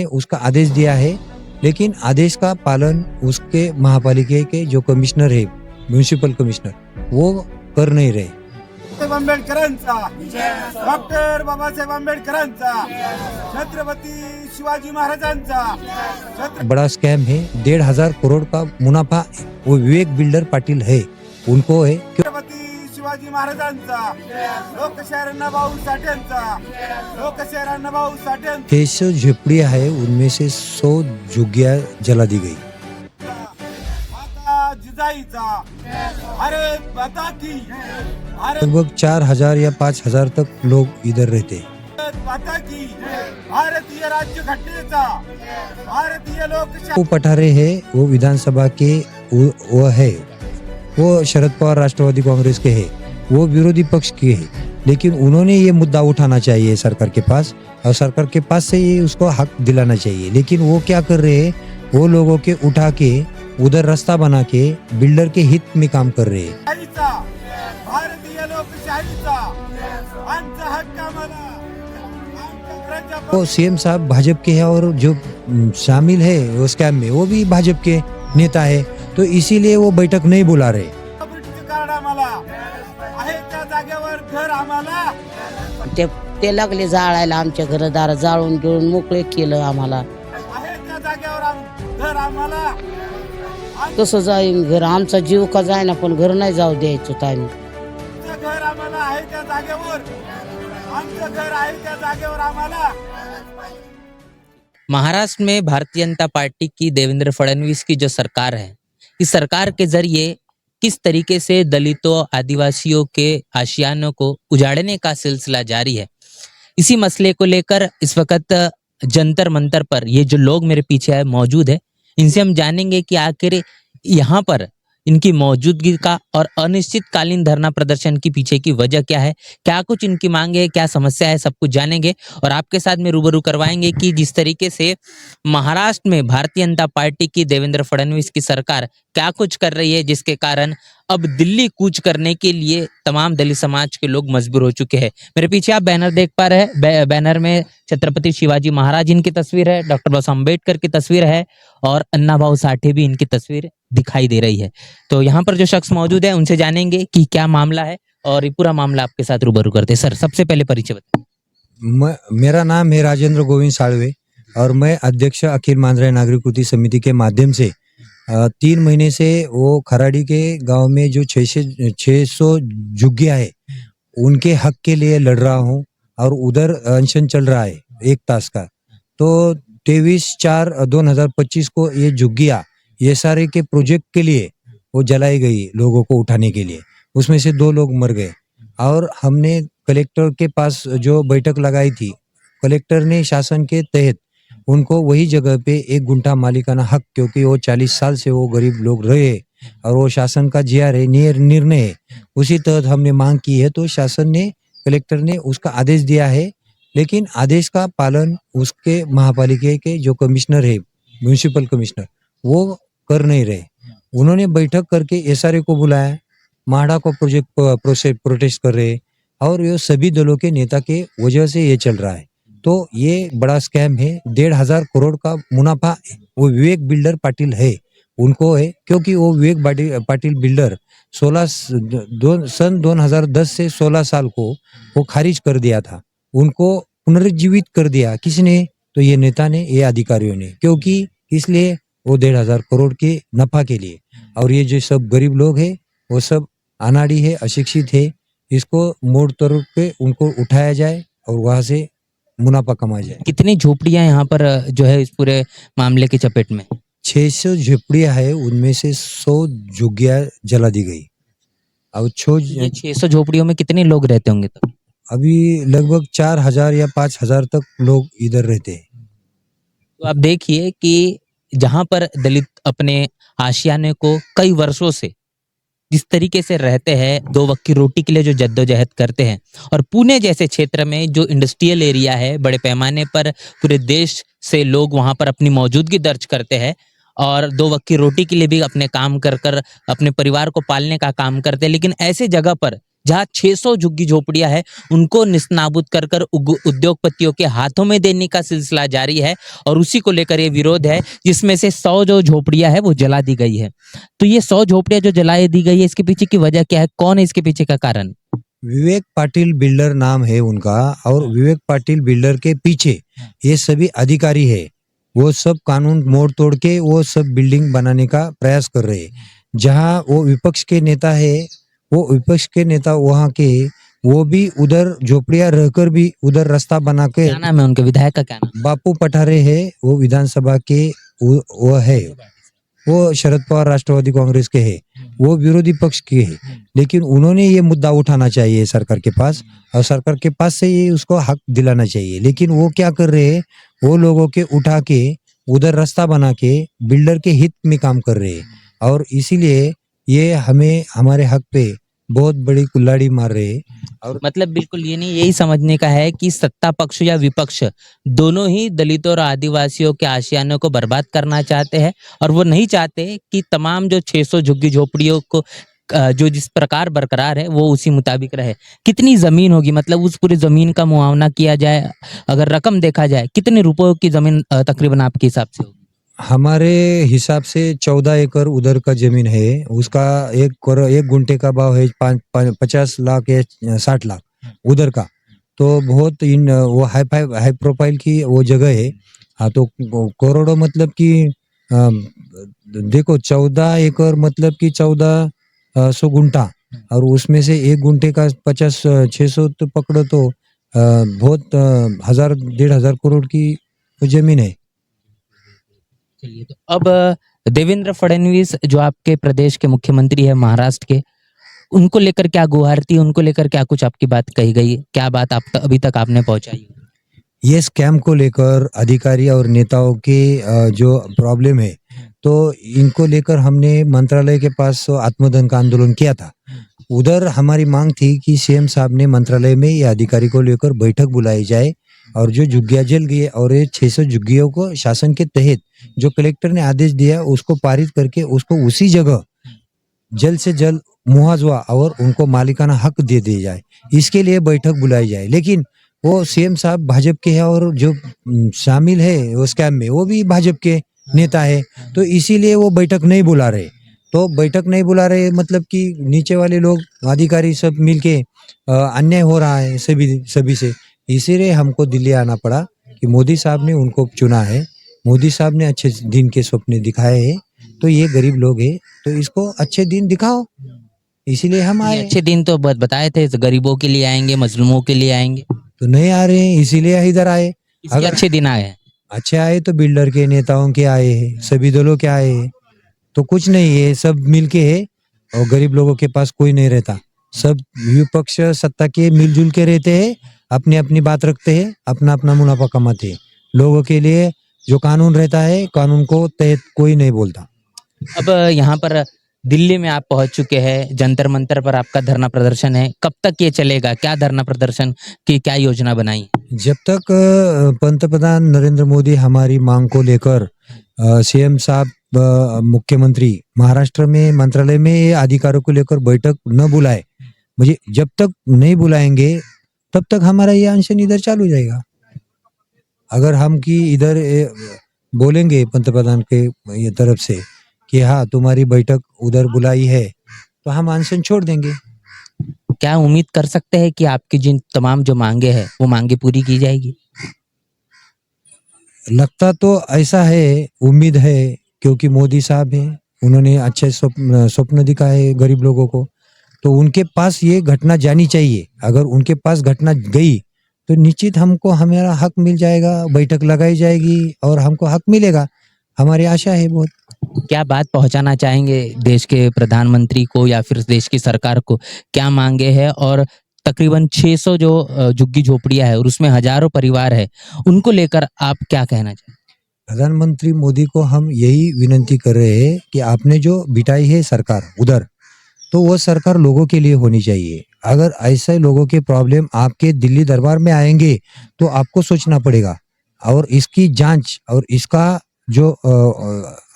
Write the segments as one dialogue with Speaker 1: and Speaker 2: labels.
Speaker 1: उसका आदेश दिया है, लेकिन आदेश का पालन उसके महापालिका के जो कमिश्नर है, म्युनिसिपल कमिश्नर, वो कर नहीं रहे।
Speaker 2: आंबेडकरांचा, डॉक्टर बाबासाहेब आंबेडकरांचा, छत्रपती शिवाजी महाराजांचा
Speaker 1: बड़ा स्कैम है। 1,500 करोड़ का मुनाफा वो विवेक बिल्डर पाटिल है, उनको है।
Speaker 2: छत्रपती शिवाजी महाराजांचा, लोकशाहीर अण्णाभाऊ साठेंचा, लोकशाहीर अण्णाभाऊ साठेंचा
Speaker 1: 600 झोपड़ियां है, उनमें से 100 झुग्गियां जला दी गई।
Speaker 2: माता जिजाईचा, अरे बता की, अरे
Speaker 1: लगभग 4,000 या 5,000 तक लोग इधर रहते हैं।
Speaker 2: बता की, भारतीय राज्य घटनेचा, भारतीय लोकशाही
Speaker 1: वो पठारे है, वो विधानसभा के वो है, वो शरद पवार राष्ट्रवादी कांग्रेस के है, वो विरोधी पक्ष के है, लेकिन उन्होंने ये मुद्दा उठाना चाहिए सरकार के पास, और सरकार के पास से ये उसको हक दिलाना चाहिए। लेकिन वो क्या कर रहे हैं, वो लोगों के उठा के उधर रास्ता बना के बिल्डर के हित में काम कर रहे हैं।
Speaker 2: भारतीय लोकशाहीचा आमचा हक्क आम्हाला, आमच्या प्रजा
Speaker 1: वो सीएम साहब भाजपा के हैं, और जो शामिल है वो स्कैम में वो भी भाजपा के नेता है, तो इसीलिए वो बैठक नहीं बुला रहे।
Speaker 2: प्रॉपर्टीचं कार्ड आम्हाला आहे, त्या जागेवर घर आम्हाला
Speaker 3: ते लागले जाळायला, आमच्या घरदार जाळून गिळून मोकळे केलं आम्हाला।
Speaker 2: आहे, त्या जागेवर घर आम्हाला
Speaker 3: कसं जाईन घर, आमचा जीव का जायना, पण घर नाही जाऊ द्यायचं आम्ही।
Speaker 2: आमचं घर आम्हाला आहे त्या जागेवर, आमचं घर आहे त्या जागेवर आम्हाला।
Speaker 4: महाराष्ट्र में भारतीय जनता पार्टी की देवेंद्र फडणवीस की जो सरकार है, इस सरकार के जरिए किस तरीके से दलितों आदिवासियों के आशियानों को उजाड़ने का सिलसिला जारी है, इसी मसले को लेकर इस वक्त जंतर मंतर पर ये जो लोग मेरे पीछे मौजूद है, इनसे हम जानेंगे कि आखिर यहाँ पर इनकी मौजूदगी का और अनिश्चितकालीन धरना प्रदर्शन के पीछे की वजह क्या है, क्या कुछ इनकी मांगे है, क्या समस्या है, सब कुछ जानेंगे और आपके साथ में रूबरू करवाएंगे कि जिस तरीके से महाराष्ट्र में भारतीय जनता पार्टी की देवेंद्र फडणवीस की सरकार क्या कुछ कर रही है, जिसके कारण अब दिल्ली कूच करने के लिए तमाम दलित समाज के लोग मजबूर हो चुके हैं। मेरे पीछे आप बैनर देख पा रहे हैं, बैनर में छत्रपति शिवाजी महाराज इनकी तस्वीर है, डॉक्टर बाबा साहब अम्बेडकर की तस्वीर है और अण्णाभाऊ साठे भी इनकी तस्वीर दिखाई दे रही है। तो यहाँ पर जो शख्स मौजूद है उनसे जानेंगे कि क्या मामला है और ये पूरा मामला आपके साथ रूबरू करते हैं। सर, सबसे पहले परिचय बताइए।
Speaker 1: मेरा नाम है राजेंद्र गोविंद साळवे और मैं अध्यक्ष अखिल मांजरा नागरिक कृति समिति के माध्यम से 3 महीने से वो खराड़ी के गांव में जो 600 झुग्गियां है, उनके हक के लिए लड़ रहा हूं, और उधर अनशन चल रहा है 1 तास का। तो 23/4/2025 को ये झुग्गियां SRA के प्रोजेक्ट के लिए वो जलाई गई, लोगों को उठाने के लिए, उसमें से 2 लोग मर गए। और हमने कलेक्टर के पास जो बैठक लगाई थी, कलेक्टर ने शासन के तहत उनको वही जगह पे 1 गुंठा मालिकाना हक, क्योंकि वो 40 साल से वो गरीब लोग रहे और वो शासन का GR है, निर्णय है, उसी तहत हमने मांग की है। तो शासन ने, कलेक्टर ने उसका आदेश दिया है, लेकिन आदेश का पालन उसके महापालिका के जो कमिश्नर है, म्युनिसिपल कमिश्नर, वो कर नहीं रहे। उन्होंने बैठक करके SRA को बुलाया, माड़ा को प्रोटेस्ट कर रहे, और ये सभी दलों के नेता के वजह से ये चल रहा है। तो ये बड़ा स्कैम है। 1,500 करोड़ का मुनाफा वो विवेक बिल्डर पाटिल है, उनको है, क्योंकि वो विवेक पाटिल बिल्डर सन 2010 से 16 साल को वो खारिज कर दिया था, उनको पुनर्जीवित कर दिया। किसने? तो ये नेता ने, ये अधिकारियों ने, क्योंकि इसलिए वो 1,500 करोड़ के नफा के लिए। और ये जो सब गरीब लोग हैं वो सब अनाड़ी है, अशिक्षित है, इसको मोड़ तोड़ पे उनको उठाया जाए और वहां से मुनाफा कमाया जाए।
Speaker 4: कितनी झोपड़ियां यहाँ पर जो है इस पूरे मामले की चपेट में?
Speaker 1: 600 झोपड़ियां है, उनमें से 100 झुग्गियां जला दी गई। और
Speaker 4: ये 600 झोपड़ियों में कितने लोग रहते होंगे? तो
Speaker 1: अभी लगभग 4,000 या 5,000 तक लोग इधर रहते हैं।
Speaker 4: तो आप देखिए कि जहां पर दलित अपने आशियाने को कई वर्षों से जिस तरीके से रहते हैं, 2 वक्त की रोटी के लिए जो जद्दोजहद करते हैं, और पुणे जैसे क्षेत्र में जो इंडस्ट्रियल एरिया है, बड़े पैमाने पर पूरे देश से लोग वहां पर अपनी मौजूदगी दर्ज करते हैं और 2 वक्त की रोटी के लिए भी अपने काम कर अपने परिवार को पालने का काम करते हैं। लेकिन ऐसे जगह पर जहां 600 झुग्गी झोपड़ियां है उनको निस्तानाबूद कर कर उद्योगपतियों के हाथों में देने का सिलसिला जारी है और उसी को लेकर ये विरोध है, जिसमें से 100 जो झोपड़ियां है वो जला दी गई है। तो ये 100 झोपड़ियां जो जलाई दी गई है, इसके पीछे की वजह क्या है? कौन है इसके पीछे का कारण?
Speaker 1: विवेक पाटिल बिल्डर नाम है उनका, और विवेक पाटिल बिल्डर के पीछे ये सभी अधिकारी है। वो सब कानून मोड़ तोड़ के वो सब बिल्डिंग बनाने का प्रयास कर रहे हैं। जहाँ वो विपक्ष के नेता है, वो विपक्ष के नेता वहाँ के, वो भी उधर झोपड़ियां रहकर भी उधर रास्ता बना के।
Speaker 4: क्या नाम है उनके? विधायक का क्या नाम?
Speaker 1: बापू पठारे है, वो विधानसभा के वो है, वो शरद पवार राष्ट्रवादी कांग्रेस के है, वो विरोधी पक्ष के है। लेकिन उन्होंने ये मुद्दा उठाना चाहिए सरकार के पास, और सरकार के पास से ये उसको हक दिलाना चाहिए। लेकिन वो क्या कर रहे हैं, वो लोगों के उठा के उधर रास्ता बना के बिल्डर के हित में काम कर रहे हैं, और इसीलिए ये हमें हमारे हक पे बहुत बड़ी कुल्हाड़ी मार रहे हैं। और
Speaker 4: मतलब बिल्कुल ये नहीं, यही समझने का है कि सत्ता पक्ष या विपक्ष दोनों ही दलितों और आदिवासियों के आशियानों को बर्बाद करना चाहते हैं, और वो नहीं चाहते कि तमाम जो 600 झुग्गी झोपड़ियों को जो जिस प्रकार बरकरार है वो उसी मुताबिक रहे। कितनी जमीन होगी, मतलब उस पूरी जमीन का मुआवना किया जाए, अगर रकम देखा जाए, कितने रुपयों की जमीन तकरीबन आपके हिसाब से होगी?
Speaker 1: हमारे हिसाब से 14 एकड़ उधर का जमीन है, उसका एक गुंठे का भाव है 50 लाख या 60 लाख उधर का। तो बहुत वो हाई प्रोफाइल की वो जगह है। हाँ, तो करोड़ों मतलब कि देखो 14 एकड़ मतलब कि 1400 गुंठा, और उसमें से एक गुंठे का 50-600 तो पकड़ो, तो बहुत 1000-1500 करोड़ की जमीन है।
Speaker 4: चलिए, तो अब देवेंद्र फडणवीस जो आपके प्रदेश के मुख्यमंत्री है महाराष्ट्र के, उनको लेकर क्या गुहार थी, उनको लेकर क्या कुछ आपकी बात कही गई, क्या बात आप अभी तक आपने पहुंचाई?
Speaker 1: ये स्कैम को लेकर अधिकारी और नेताओं के जो प्रॉब्लम है, तो इनको लेकर हमने मंत्रालय के पास आत्मदान का आंदोलन किया था। उधर हमारी मांग थी कि सीएम साहब ने मंत्रालय में ये अधिकारी को लेकर बैठक बुलाई जाए, और जो झुग्गियां जल गई और ये 600 झुग्गियों को शासन के तहत जो कलेक्टर ने आदेश दिया उसको पारित करके उसको उसी जगह जल्द से जल्द मुआवजा और उनको मालिकाना हक दे दिया जाए, इसके लिए बैठक बुलाई जाए। लेकिन वो सीएम साहब भाजपा के हैं, और जो शामिल है वो स्कैम में वो भी भाजपा के नेता है, तो इसीलिए वो बैठक नहीं बुला रहे। तो बैठक नहीं बुला रहे मतलब कि नीचे वाले लोग अधिकारी सब मिलके अन्याय हो रहा है सभी से। इसीलिए हमको दिल्ली आना पड़ा कि मोदी साहब ने उनको चुना है, मोदी साहब ने अच्छे दिन के सपने दिखाए हैं, तो ये गरीब लोग हैं, तो इसको अच्छे दिन दिखाओ, इसीलिए हम
Speaker 4: ये
Speaker 1: आए।
Speaker 4: अच्छे दिन तो बताए थे, गरीबों के लिए आएंगे, मजलूमों के लिए आएंगे,
Speaker 1: तो नहीं आ रहे हैं, इसीलिए इधर आए।
Speaker 4: इसके
Speaker 1: अगर
Speaker 4: अच्छे दिन आए हैं।
Speaker 1: अच्छे आए तो बिल्डर के नेताओं के आए हैं, सभी दलों के आए हैं, तो कुछ नहीं है, सब मिलके है, और गरीब लोगों के पास कोई नहीं रहता। सब विपक्ष सत्ता के मिलजुल के रहते हैं, अपनी अपनी बात रखते हैं, अपना अपना मुनाफा कमाते हैं। लोगों के लिए जो कानून रहता है, कानून को तहत कोई नहीं बोलता।
Speaker 4: अब यहाँ पर दिल्ली में आप पहुंच चुके हैं, जंतर मंतर पर आपका धरना प्रदर्शन है, कब तक ये चलेगा? क्या धरना प्रदर्शन की क्या योजना बनाई?
Speaker 1: जब तक पंतप्रधान नरेंद्र मोदी हमारी मांग को लेकर सीएम साहब मुख्यमंत्री महाराष्ट्र में मंत्रालय में अधिकारियों को लेकर बैठक न बुलाए, मुझे जब तक नहीं बुलाएंगे तब तक हमारा ये अनशन इधर चालू जाएगा। अगर हम की इधर बोलेंगे पंतप्रधान के ये तरफ से कि हाँ तुम्हारी बैठक उधर बुलाई है, तो हम अनशन छोड़ देंगे।
Speaker 4: क्या उम्मीद कर सकते हैं कि आपकी जिन तमाम जो मांगे हैं वो मांगे पूरी की जाएगी?
Speaker 1: लगता तो ऐसा है, उम्मीद है, क्योंकि मोदी साहब हैं, उन्होंने अच्छे स्वप्न दिखाए गरीब लोगों को, तो उनके पास ये घटना जानी चाहिए। अगर उनके पास घटना गई तो निश्चित हमको हमारा हक मिल जाएगा, बैठक लगाई जाएगी और हमको हक मिलेगा, हमारी आशा है बहुत।
Speaker 4: क्या बात पहुंचाना चाहेंगे देश के प्रधानमंत्री को या फिर देश की सरकार को? क्या मांगे हैं? और तकरीबन 600 जो झुग्गी झोपड़ियां है और उसमें हजारों परिवार है, उनको लेकर आप क्या कहना चाहेंगे?
Speaker 1: प्रधानमंत्री मोदी को हम यही विनती कर रहे हैं कि आपने जो बिठाई है सरकार उधर, तो वो सरकार लोगों के लिए होनी चाहिए। अगर ऐसे लोगों के प्रॉब्लम आपके दिल्ली दरबार में आएंगे तो आपको सोचना पड़ेगा, और इसकी जांच और इसका जो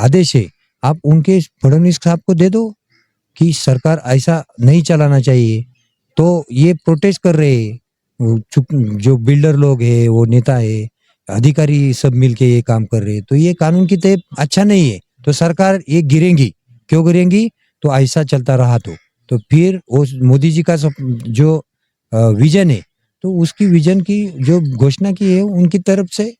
Speaker 1: आदेश है आप उनके फडणवीस साहब को दे दो कि सरकार ऐसा नहीं चलाना चाहिए। तो ये प्रोटेस्ट कर रहे हैं। जो बिल्डर लोग है, वो नेता है, अधिकारी सब मिलके ये काम कर रहे हैं, तो ये कानून की तहत अच्छा नहीं है। तो सरकार ये गिरेंगी, क्यों गिरेंगी? तो ऐसा चलता रहा तो फिर वो मोदी जी का जो विजन है, तो उसकी विजन की जो घोषणा की है उनकी तरफ से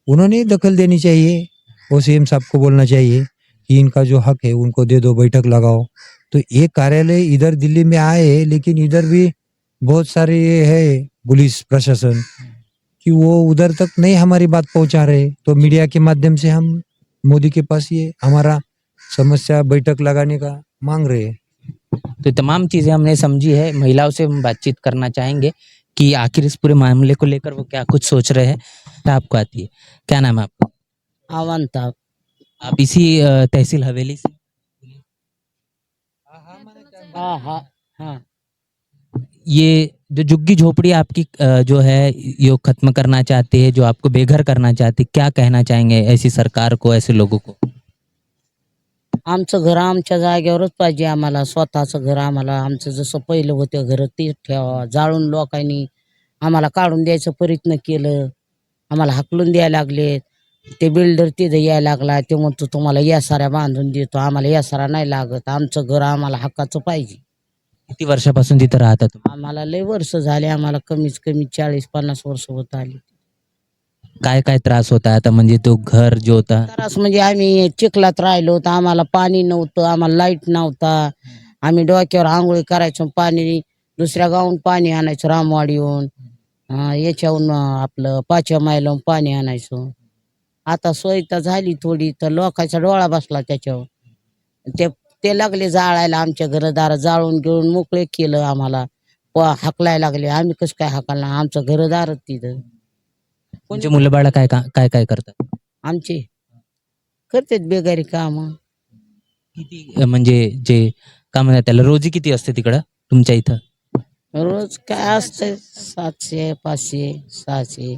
Speaker 1: उन्होंने दखल देनी चाहिए। वो सीएम साहब को बोलना चाहिए कि इनका जो हक है उनको दे दो, बैठक लगाओ। तो ये कार्यालय इधर दिल्ली में आए हैं, लेकिन इधर भी बहुत सारे ये है पुलिस प्रशासन कि वो उधर तक नहीं हमारी बात पहुंचा रहे। तो मीडिया के माध्यम से हम मोदी के पास ये हमारा समस्या बैठक लगाने का मांग रहे हैं।
Speaker 4: तो तमाम चीजें हमने समझी है। महिलाओं से हम बातचीत करना चाहेंगे कि आखिर इस पूरे मामले को लेकर वो क्या कुछ सोच रहे हैं। तो आपको आती है, क्या नाम है आपका?
Speaker 3: अवंता
Speaker 4: आप इसी तहसील हवेली से?
Speaker 3: हाँ हाँ हाँ।
Speaker 4: ये जो झुग्गी झोपड़ी आपकी जो है ये खत्म करना चाहते हैं, जो आपको बेघर करना चाहते हैं, क्या कहना चाहेंगे ऐसी सरकार को, ऐसे लोगों को?
Speaker 3: आमचं घर आमच्या जागेवरच पाहिजे आम्हाला, स्वतःचं घर आम्हाला. आमचं जसं पहिलं होतं घर ते ठेवा. जाळून लोकांनी आम्हाला काढून द्यायचं प्रयत्न केलं, आम्हाला हाकलून द्यायला लागले. ते बिल्डर तिथं यायला लागला, ते म्हणतो तुम्हाला यासाऱ्या बांधून देतो. आम्हाला यासारा नाही लागत, आमचं घर आम्हाला हक्काचं पाहिजे.
Speaker 4: किती वर्षापासून तिथं राहता तुम्ही?
Speaker 3: आम्हाला लय वर्ष झाले, आम्हाला कमीत कमी 40-50 वर्ष होत आली.
Speaker 4: काय काय त्रास होता आता, म्हणजे तो घर जो होता?
Speaker 3: त्रास म्हणजे आम्ही चिखलात राहिलो तर आम्हाला पाणी नव्हतं, आम्हाला लाईट नव्हता. आम्ही डोक्यावर आंघोळी करायचो, पाणी दुसऱ्या गावून पाणी आणायचो, रामवाडीहून याच्याहून आपलं 5व्या मायलाहून पाणी आणायचो. आता सोय तर झाली थोडी, तर लोकांचा डोळा बसला त्याच्यावर. ते ते लागले जाळायला, आमच्या घरदार जाळून गिळून मोकळे केलं आम्हाला. हाकलायला लागले. आम्ही कसं काय हाकलणार, आमचं घरदारच तिथं.
Speaker 4: म्हणजे मुलं बाळ काय काय काय करतात?
Speaker 3: आमचे करतात बेगारी काम.
Speaker 4: किती म्हणजे जे काय म्हणतात त्याला, रोजी किती असते तिकडं तुमच्या इथं?
Speaker 3: रोज काय असतं 700, 500, 600.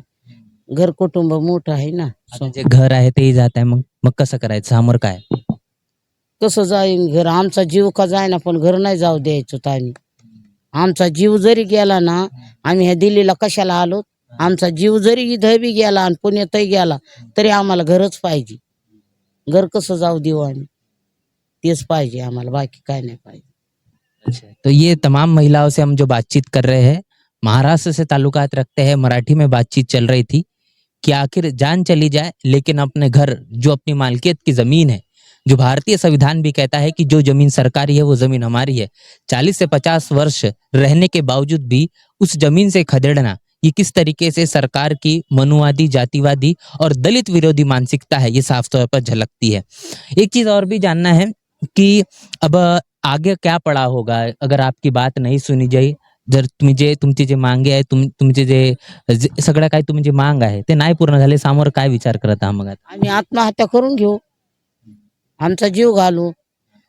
Speaker 3: घर कुटुंब मोठं आहे ना.
Speaker 4: आता जे घर आहे तेही जात आहे, मग मग कसं करायचं? समोर काय?
Speaker 3: कसं जाईन घर? आमचा जीव का जायना, पण घर नाही जाऊ द्यायचो तर आम्ही. आमचा जीव जरी गेला ना, आम्ही ह्या दिल्लीला कशाला आलो? आमचा जीव जरी इथं बी गेला आणि पुण्यातही गेला तरी आम्हाला घरच पाहिजे. घर कसं जाऊ देऊ आम्ही? तेच पाहिजे आम्हाला, बाकी काय नाही पाहिजे.
Speaker 4: अच्छा, तो ये तमाम महिलाओं से हम जो बातचीत कर रहे हैं, महाराष्ट्र से ताल्लुकात रखते हैं, मराठी में बातचीत चल रही थी कि आखिर जान चली जाए लेकिन अपने घर, जो अपनी मालकियत की जमीन है, जो भारतीय संविधान भी कहता है कि जो जमीन सरकारी है वो जमीन हमारी है, 40 से 50 वर्ष रहने के बावजूद भी उस जमीन से खदेड़ना, ये किस तरीके से सरकार की मनुवादी, जातिवादी और दलित विरोधी मानसिकता है, ये साफ तौर पर झलकती है। एक चीज और भी जानना है कि अब आगे क्या पड़ा होगा अगर आपकी बात नहीं सुनी जाई, जर तुमची जे मांगे आहे, तुमचे जे सगळं काय तुम्ही जे मांग आहे ते नाही पूर्ण झाले, समोर काय विचार करत आहात मग आता?
Speaker 3: आम्ही आत्महत्या करून घेऊ, आमचा जीव घालू.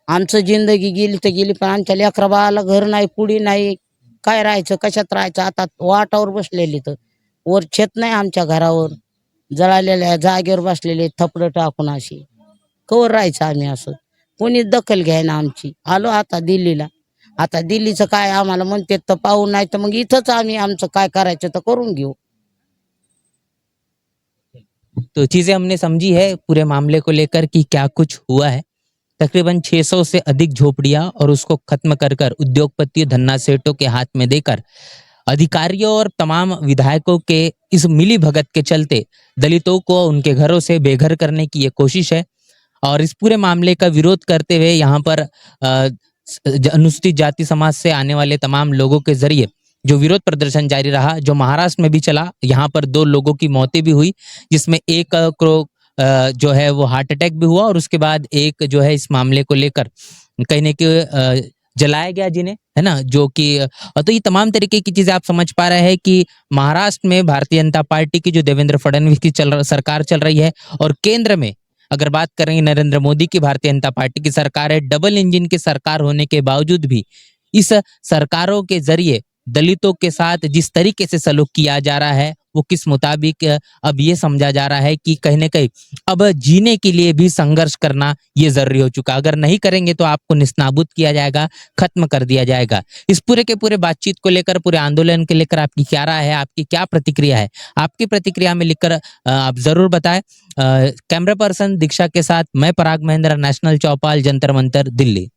Speaker 3: आमचं जिंदगी गेली तर गेली, पण आमच्या लेकरा बाळाला घर नाही, पुढी नाही, काय राहायचं, कशात राहायचं? आता वाटावर बसलेली, तर वर छत नाही आमच्या घरावर, जळालेल्या जागेवर बसलेले थपडं टाकून. अशी कवर राहायचं आम्ही? असं कोणी दखल घ्यायना आमची. आलो आता दिल्लीला, आता दिल्लीचं काय आम्हाला म्हणते तर पाहू, नाही तर मग इथंच आम्ही आमचं काय करायचं तर करून घेऊ.
Speaker 4: तो चीजें हमने समझी है पूरे मामले को लेकर कि क्या कुछ हुआ है। तकरीबन 600 से अधिक झोपड़ियां और उसको खत्म कर कर उद्योगपति धन्ना सेठों के हाथ में देकर अधिकारियों और तमाम विधायकों के इस मिली भगत के चलते दलितों को उनके घरों से बेघर करने की ये कोशिश है। और इस पूरे मामले का विरोध करते हुए यहाँ पर अनुसूचित जाति समाज से आने वाले तमाम लोगों के जरिए जो विरोध प्रदर्शन जारी रहा, जो महाराष्ट्र में भी चला। यहाँ पर 2 लोगों की मौतें भी हुई, जिसमें एक को जो है वो हार्ट अटैक भी हुआ, और उसके बाद एक जो है इस मामले को लेकर कहने के जलाया गया जिन्हें, है ना, जो कि तो ये तमाम तरीके की चीजें आप समझ पा रहे हैं कि महाराष्ट्र में भारतीय जनता पार्टी की जो देवेंद्र फडणवीस की सरकार चल रही है, और केंद्र में अगर बात करेंगे नरेंद्र मोदी की भारतीय जनता पार्टी की सरकार है। डबल इंजन की सरकार होने के बावजूद भी इस सरकारों के जरिए दलितों के साथ जिस तरीके से सलूक किया जा रहा है वो किस मुताबिक अब ये समझा जा रहा है कि कहीं ना कहीं अब जीने के लिए भी संघर्ष करना ये जरूरी हो चुका। अगर नहीं करेंगे तो आपको निस्ताबूद किया जाएगा, खत्म कर दिया जाएगा। इस पूरे के पूरे बातचीत को लेकर, पूरे आंदोलन के लेकर आपकी क्या राय है, आपकी क्या प्रतिक्रिया है? आपकी प्रतिक्रिया में लिखकर आप जरूर बताएं। कैमरा पर्सन दीक्षा के साथ मैं पराग महेंद्र, नेशनल चौपाल, जंतर मंतर, दिल्ली।